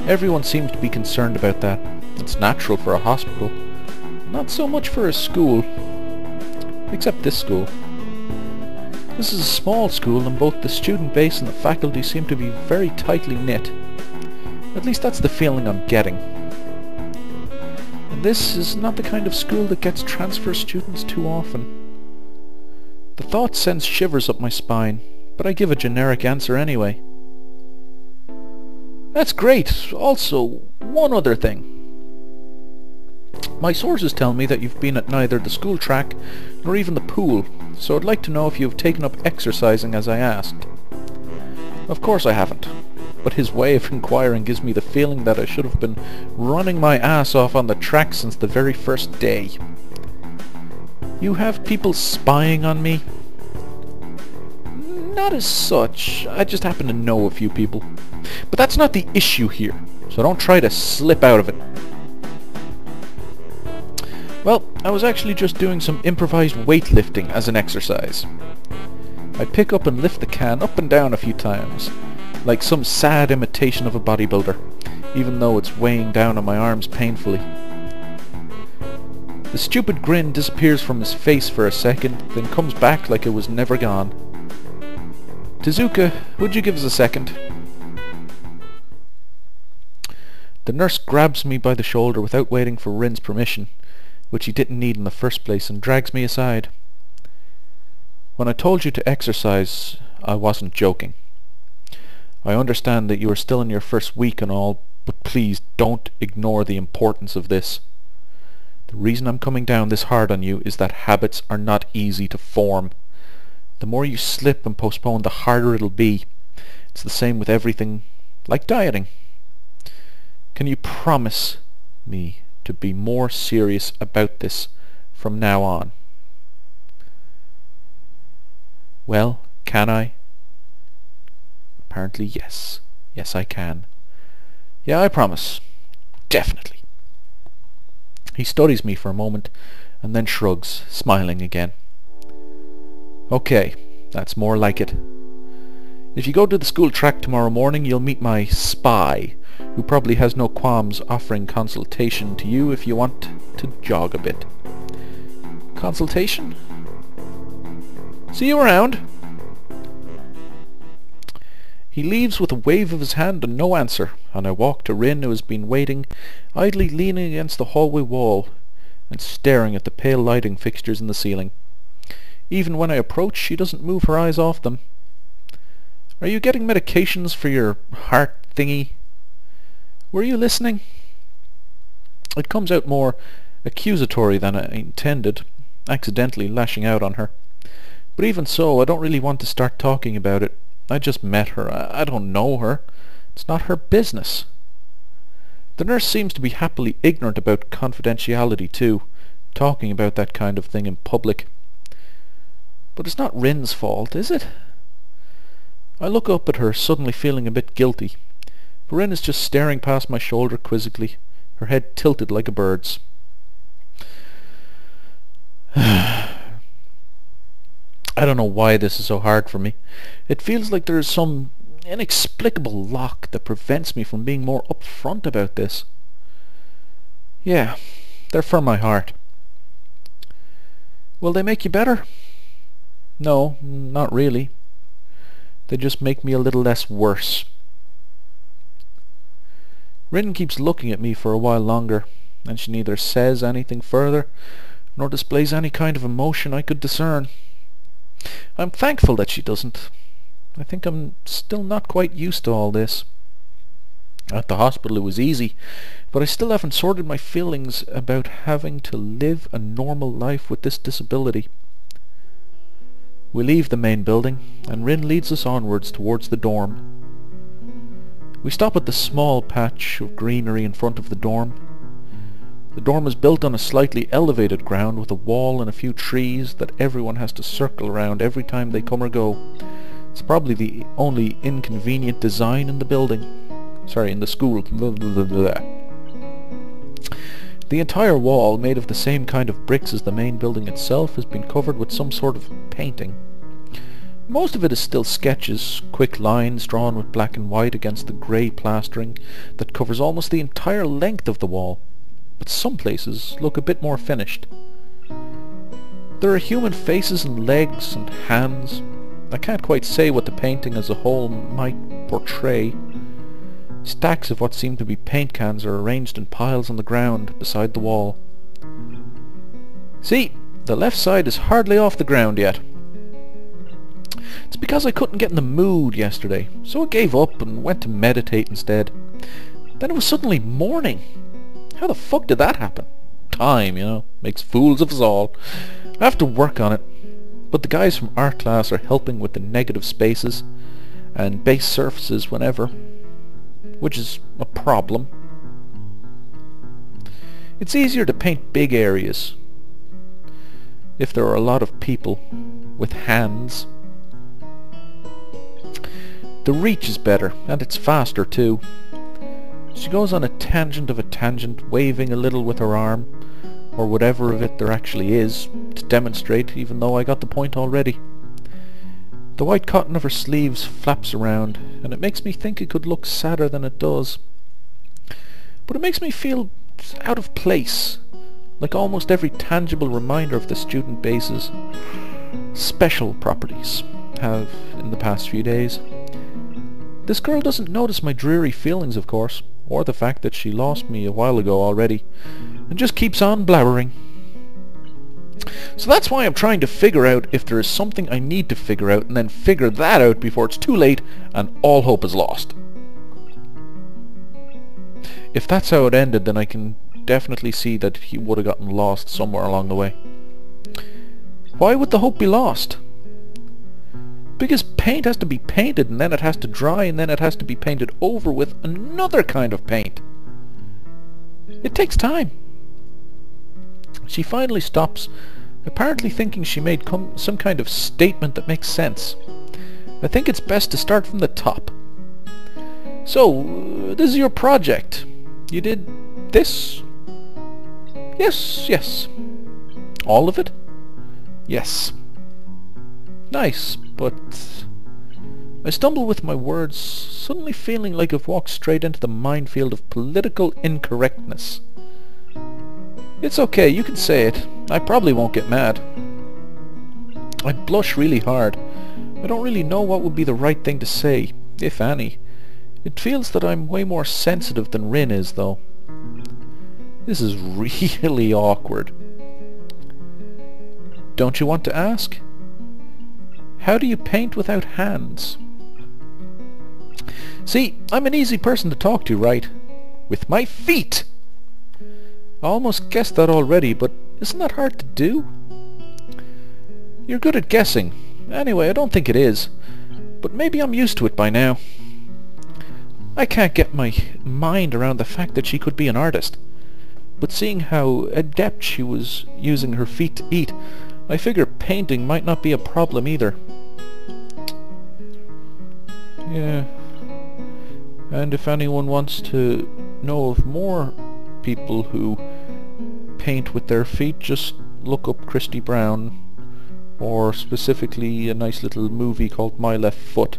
Everyone seems to be concerned about that. It's natural for a hospital. Not so much for a school. Except this school. This is a small school, and both the student base and the faculty seem to be very tightly knit. At least that's the feeling I'm getting. And this is not the kind of school that gets transfer students too often. The thought sends shivers up my spine, but I give a generic answer anyway. That's great. Also, one other thing. My sources tell me that you've been at neither the school track nor even the pool, so I'd like to know if you've taken up exercising as I asked. Of course I haven't, but his way of inquiring gives me the feeling that I should have been running my ass off on the track since the very first day. You have people spying on me? Not as such. I just happen to know a few people. But that's not the issue here, so don't try to slip out of it. Well, I was actually just doing some improvised weightlifting as an exercise. I pick up and lift the can up and down a few times, like some sad imitation of a bodybuilder, even though it's weighing down on my arms painfully. The stupid grin disappears from his face for a second, then comes back like it was never gone. Tezuka, would you give us a second? The nurse grabs me by the shoulder without waiting for Rin's permission, which he didn't need in the first place, and drags me aside. When I told you to exercise, I wasn't joking. I understand that you are still in your first week and all, but please don't ignore the importance of this. The reason I'm coming down this hard on you is that habits are not easy to form. The more you slip and postpone, the harder it'll be. It's the same with everything, like dieting. Can you promise me to be more serious about this from now on? Well, can I? Apparently yes. Yes, I can. Yeah, I promise. Definitely. He studies me for a moment and then shrugs, smiling again. Okay, that's more like it. If you go to the school track tomorrow morning, you'll meet my spy, who probably has no qualms offering consultation to you if you want to jog a bit. Consultation? See you around. He leaves with a wave of his hand and no answer, and I walk to Rin, who has been waiting, idly leaning against the hallway wall and staring at the pale lighting fixtures in the ceiling. Even when I approach, she doesn't move her eyes off them. Are you getting medications for your heart thingy? Were you listening? It comes out more accusatory than I intended, accidentally lashing out on her. But even so, I don't really want to start talking about it. I just met her. I don't know her. It's not her business. The nurse seems to be happily ignorant about confidentiality too, talking about that kind of thing in public. But it's not Rin's fault, is it? I look up at her, suddenly feeling a bit guilty. Rin is just staring past my shoulder quizzically, her head tilted like a bird's. I don't know why this is so hard for me. It feels like there is some inexplicable lock that prevents me from being more upfront about this. Yeah, they're for my heart. Will they make you better? No, not really. They just make me a little less worse. Rin keeps looking at me for a while longer, and she neither says anything further, nor displays any kind of emotion I could discern. I'm thankful that she doesn't. I think I'm still not quite used to all this. At the hospital it was easy, but I still haven't sorted my feelings about having to live a normal life with this disability. We leave the main building, and Rin leads us onwards towards the dorm. We stop at the small patch of greenery in front of the dorm. The dorm is built on a slightly elevated ground with a wall and a few trees that everyone has to circle around every time they come or go. It's probably the only inconvenient design in the building. Sorry, in the school. Blah, blah, blah, blah. The entire wall, made of the same kind of bricks as the main building itself, has been covered with some sort of painting. Most of it is still sketches, quick lines drawn with black and white against the grey plastering that covers almost the entire length of the wall, but some places look a bit more finished. There are human faces and legs and hands. I can't quite say what the painting as a whole might portray. Stacks of what seem to be paint cans are arranged in piles on the ground beside the wall. See, the left side is hardly off the ground yet. It's because I couldn't get in the mood yesterday, so I gave up and went to meditate instead. Then it was suddenly morning. How the fuck did that happen? Time, you know, makes fools of us all. I have to work on it, but the guys from art class are helping with the negative spaces and base surfaces whenever, which is a problem. It's easier to paint big areas if there are a lot of people with hands. The reach is better, and it's faster too. She goes on a tangent of a tangent, waving a little with her arm, or whatever of it there actually is, to demonstrate, even though I got the point already. The white cotton of her sleeves flaps around, and it makes me think it could look sadder than it does. But it makes me feel out of place, like almost every tangible reminder of the student base's special properties have in the past few days. This girl doesn't notice my dreary feelings, of course, or the fact that she lost me a while ago already, and just keeps on blabbering. So that's why I'm trying to figure out if there is something I need to figure out, and then figure that out before it's too late and all hope is lost. If that's how it ended, then I can definitely see that he would have gotten lost somewhere along the way. Why would the hope be lost? Because paint has to be painted, and then it has to dry, and then it has to be painted over with another kind of paint. It takes time. She finally stops, apparently thinking she made some kind of statement that makes sense. I think it's best to start from the top. So, this is your project. You did this? Yes, yes. All of it? Yes. Nice, but I stumble with my words, suddenly feeling like I've walked straight into the minefield of political incorrectness. It's okay, you can say it. I probably won't get mad. I blush really hard. I don't really know what would be the right thing to say, if any. It feels that I'm way more sensitive than Rin is, though. This is really awkward. Don't you want to ask? How do you paint without hands? See, I'm an easy person to talk to, right? With my feet! I almost guessed that already, but isn't that hard to do? You're good at guessing. Anyway, I don't think it is. But maybe I'm used to it by now. I can't get my mind around the fact that she could be an artist. But seeing how adept she was using her feet to eat, I figure painting might not be a problem either. Yeah. And if anyone wants to know of more people who paint with their feet, just look up Christy Brown, or specifically a nice little movie called My Left Foot.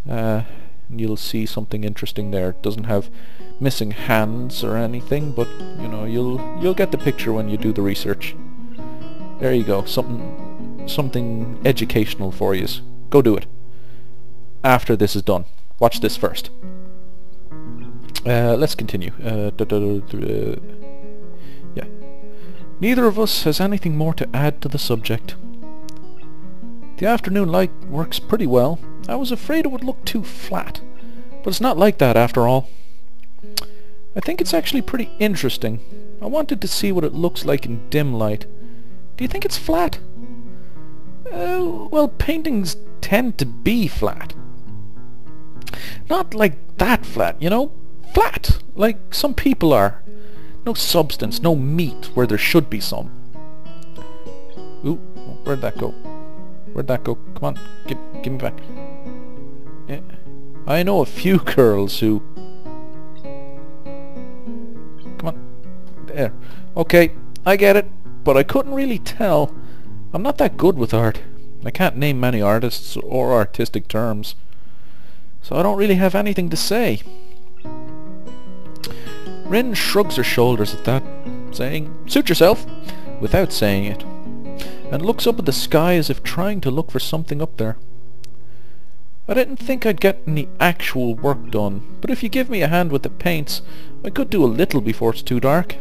And you'll see something interesting there. It doesn't have missing hands or anything, but you know, you'll get the picture when you do the research. There you go, something educational for you. Go do it. After this is done. Watch this first. Let's continue. Yeah. Neither of us has anything more to add to the subject. The afternoon light works pretty well. I was afraid it would look too flat, but it's not like that after all. I think it's actually pretty interesting. I wanted to see what it looks like in dim light. Do you think it's flat? Well, paintings tend to be flat. Not like that flat, you know? Flat, like some people are. No substance, no meat where there should be some. Ooh, where'd that go? Where'd that go? Come on, give me back. Yeah. I know a few girls who... Come on. There. Okay, I get it, but I couldn't really tell. I'm not that good with art. I can't name many artists or artistic terms, so I don't really have anything to say. Rin shrugs her shoulders at that, saying, "Suit yourself," without saying it, and looks up at the sky as if trying to look for something up there. I didn't think I'd get any actual work done, but if you give me a hand with the paints, I could do a little before it's too dark.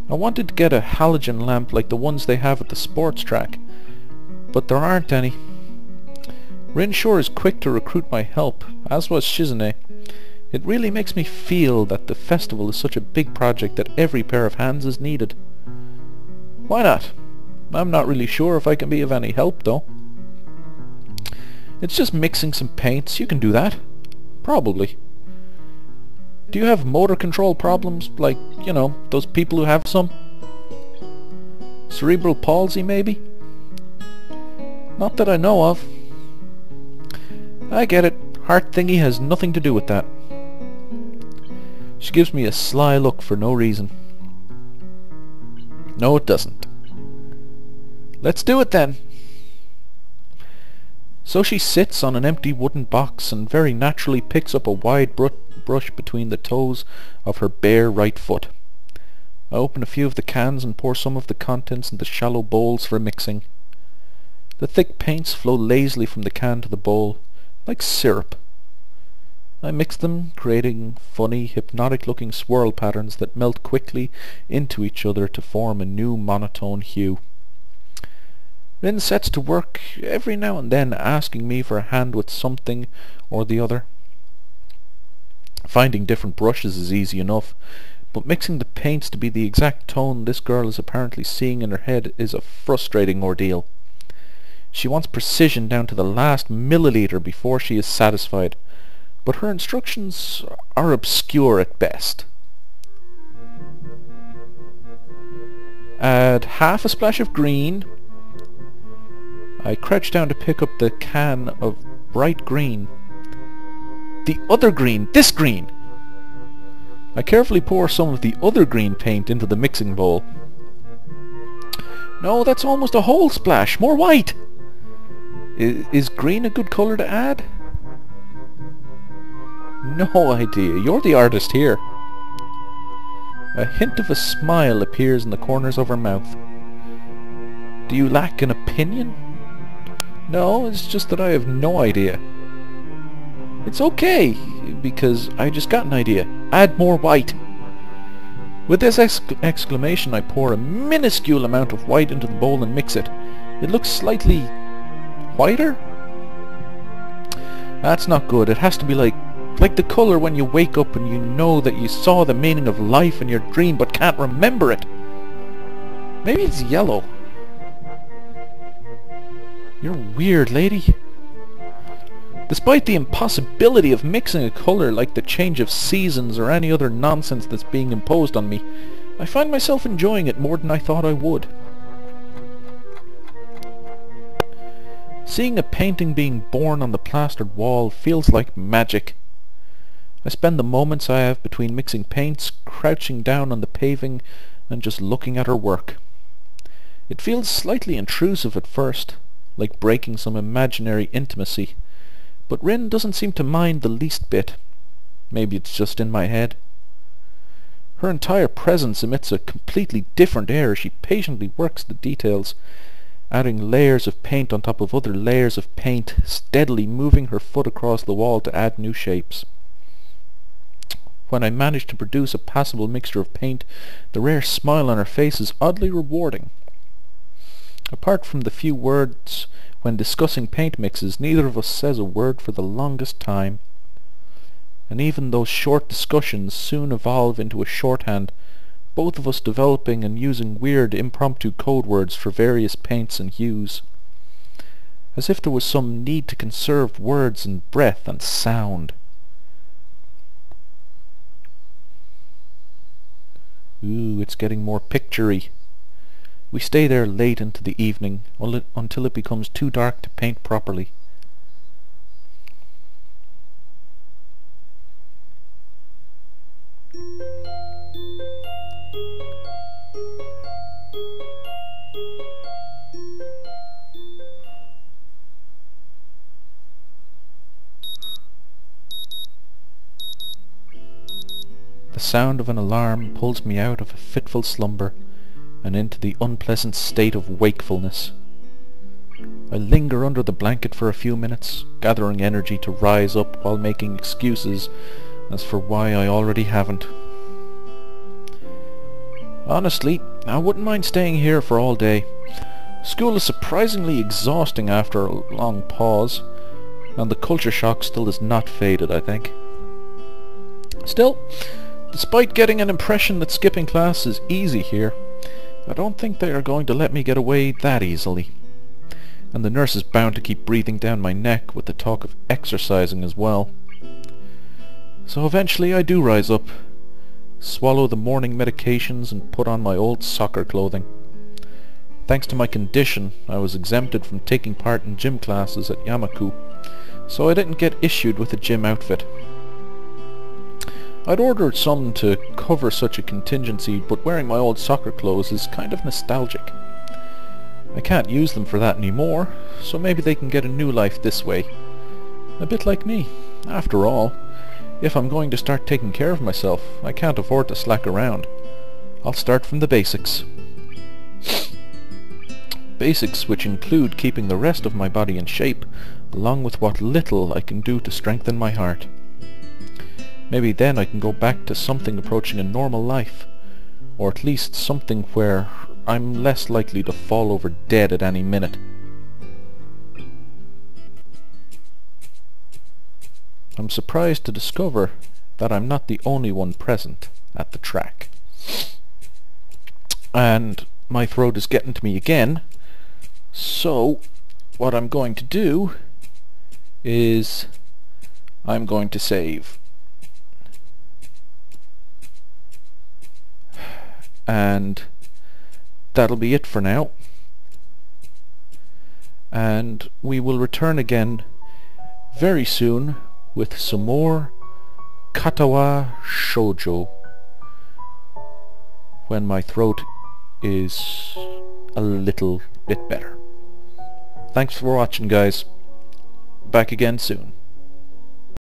I wanted to get a halogen lamp like the ones they have at the sports track, but there aren't any. Rin sure is quick to recruit my help, as was Shizune. It really makes me feel that the festival is such a big project that every pair of hands is needed. Why not? I'm not really sure if I can be of any help, though. It's just mixing some paints. You can do that. Probably. Do you have motor control problems? Like, you know, those people who have some? Cerebral palsy, maybe? Not that I know of. I get it. Heart thingy has nothing to do with that. She gives me a sly look for no reason. No, it doesn't. Let's do it then. So she sits on an empty wooden box and very naturally picks up a wide brush between the toes of her bare right foot. I open a few of the cans and pour some of the contents into shallow bowls for mixing. The thick paints flow lazily from the can to the bowl, like syrup. I mix them, creating funny, hypnotic-looking swirl patterns that melt quickly into each other to form a new monotone hue. Rin sets to work every now and then asking me for a hand with something or the other. Finding different brushes is easy enough, but mixing the paints to be the exact tone this girl is apparently seeing in her head is a frustrating ordeal. She wants precision down to the last milliliter before she is satisfied, but her instructions are obscure at best. Add half a splash of green. I crouch down to pick up the can of bright green. The other green! This green! I carefully pour some of the other green paint into the mixing bowl. No, that's almost a whole splash! More white! Is green a good colour to add? No idea. You're the artist here. A hint of a smile appears in the corners of her mouth. Do you lack an opinion? No, it's just that I have no idea. It's okay, because I just got an idea. Add more white. With this exclamation, I pour a minuscule amount of white into the bowl and mix it. It looks slightly whiter? That's not good. It has to be like the colour when you wake up and you know that you saw the meaning of life in your dream but can't remember it. Maybe it's yellow. You're weird, lady. Despite the impossibility of mixing a colour like the change of seasons or any other nonsense that's being imposed on me, I find myself enjoying it more than I thought I would. Seeing a painting being born on the plastered wall feels like magic. I spend the moments I have between mixing paints crouching down on the paving and just looking at her work. It feels slightly intrusive at first, like breaking some imaginary intimacy, but Rin doesn't seem to mind the least bit. Maybe it's just in my head. Her entire presence emits a completely different air as she patiently works the details, adding layers of paint on top of other layers of paint, steadily moving her foot across the wall to add new shapes. When I manage to produce a passable mixture of paint, the rare smile on her face is oddly rewarding. Apart from the few words when discussing paint mixes, neither of us says a word for the longest time. And even those short discussions soon evolve into a shorthand, both of us developing and using weird impromptu code words for various paints and hues. As if there was some need to conserve words and breath and sound. Ooh, it's getting more picture-y. We stay there late into the evening, until it becomes too dark to paint properly. The sound of an alarm pulls me out of a fitful slumber and into the unpleasant state of wakefulness. I linger under the blanket for a few minutes, gathering energy to rise up while making excuses as for why I already haven't. Honestly, I wouldn't mind staying here for all day. School is surprisingly exhausting after a long pause, and the culture shock still has not faded, I think. Still, despite getting an impression that skipping class is easy here, I don't think they are going to let me get away that easily. And the nurse is bound to keep breathing down my neck with the talk of exercising as well. So eventually I do rise up, swallow the morning medications and put on my old soccer clothing. Thanks to my condition, I was exempted from taking part in gym classes at Yamaku, so I didn't get issued with a gym outfit. I'd ordered some to cover such a contingency, but wearing my old soccer clothes is kind of nostalgic. I can't use them for that anymore, so maybe they can get a new life this way. A bit like me. After all, if I'm going to start taking care of myself, I can't afford to slack around. I'll start from the basics. Basics which include keeping the rest of my body in shape, along with what little I can do to strengthen my heart. Maybe then I can go back to something approaching a normal life, or at least something where I'm less likely to fall over dead at any minute. I'm surprised to discover that I'm not the only one present at the track. And my throat is getting to me again, so what I'm going to do is I'm going to save. And that'll be it for now. And we will return again very soon with some more Katawa Shoujo when my throat is a little bit better. Thanks for watching, guys. Back again soon.